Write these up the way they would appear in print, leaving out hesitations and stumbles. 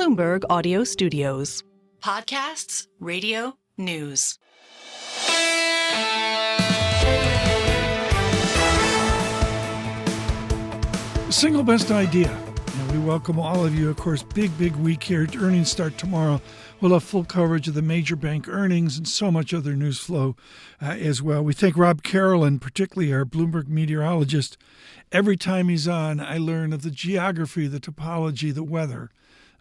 Bloomberg Audio Studios. Podcasts, radio, news. Single best idea. And we welcome all of you. Of course, big week here. Earnings start tomorrow. We'll have full coverage of the major bank earnings and so much other news flow as well. We thank Rob Carolyn, particularly our Bloomberg meteorologist. Every time he's on, I learn of the geography, the topology, the weather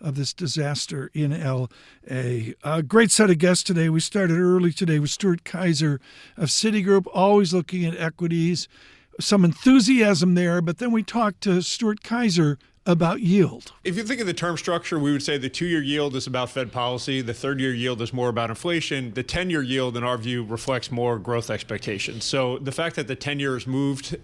of this disaster in L.A. A great set of guests today. We started early today with Stuart Kaiser of Citigroup, always looking at equities. Some enthusiasm there, but then we talked to Stuart Kaiser about yield. If you think of the term structure, we would say the 2-year yield is about Fed policy. The 3rd-year yield is more about inflation. The 10-year yield, in our view, reflects more growth expectations. So the fact that the 10-year has moved,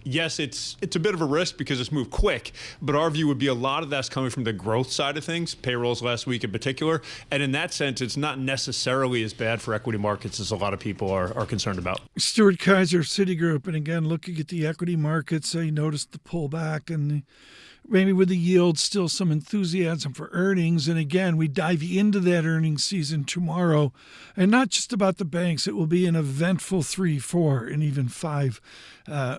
yes, it's a bit of a risk because it's moved quick, but our view would be a lot of that's coming from the growth side of things, payrolls last week in particular. And in that sense, it's not necessarily as bad for equity markets as a lot of people are concerned about. Stuart Kaiser, Citigroup, and again, looking at the equity markets, I noticed the pullback and maybe with the yield, still some enthusiasm for earnings. And again, we dive into that earnings season tomorrow. And not just about the banks. It will be an eventful 3, 4, and even 5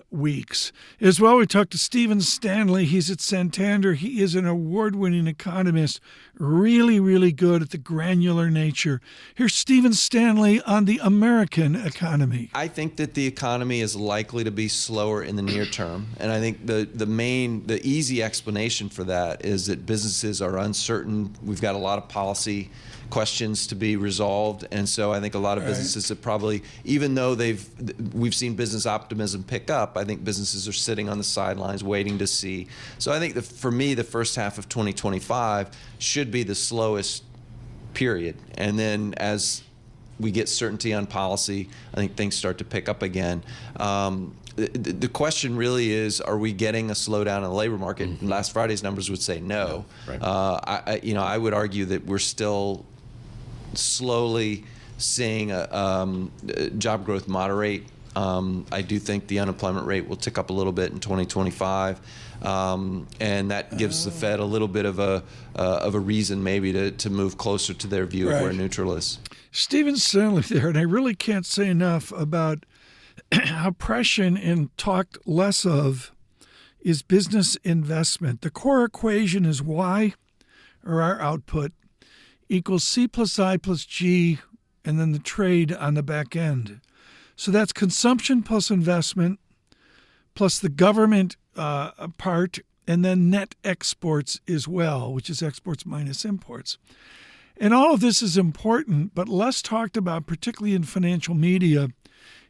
weeks. As well, we talked to Stephen Stanley. He's at Santander. He is an award-winning economist, really good at the granular nature. Here's Stephen Stanley on the American economy. I think that the economy is likely to be slower in the near term. And I think the easy explanation for that is that businesses are uncertain. We've got a lot of policy questions to be resolved, and so I think a lot of businesses have probably, even though we've seen business optimism pick up, I think businesses are sitting on the sidelines waiting to see. So I think for me, the first half of 2025 should be the slowest period, and then as we get certainty on policy, I think things start to pick up again. The question really is, are we getting a slowdown in the labor market? Mm-hmm. Last Friday's numbers would say no. Right. I would argue that we're still slowly seeing job growth moderate. I do think the unemployment rate will tick up a little bit in 2025, and that gives the Fed a little bit of a reason maybe to move closer to their view of where neutral is. Stephen Stanley there, and I really can't say enough about how prescient and talked less of is business investment. The core equation is Y, or our output, equals C plus I plus G, and then the trade on the back end. So that's consumption plus investment, plus the government part, and then net exports as well, which is exports minus imports. And all of this is important, but less talked about, particularly in financial media,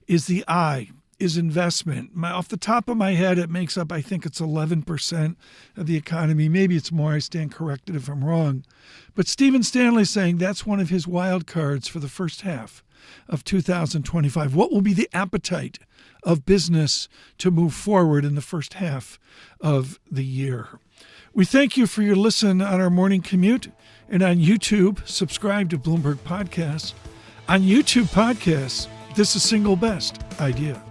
is the I, is investment. Off the top of my head, it makes up, I think it's 11% of the economy. Maybe it's more. I stand corrected if I'm wrong. But Stephen Stanley's saying that's one of his wild cards for the first half of 2025. What will be the appetite of business to move forward in the first half of the year? We thank you for your listen on our morning commute and on YouTube. Subscribe to Bloomberg Podcasts. On YouTube Podcasts, this is Single Best Idea.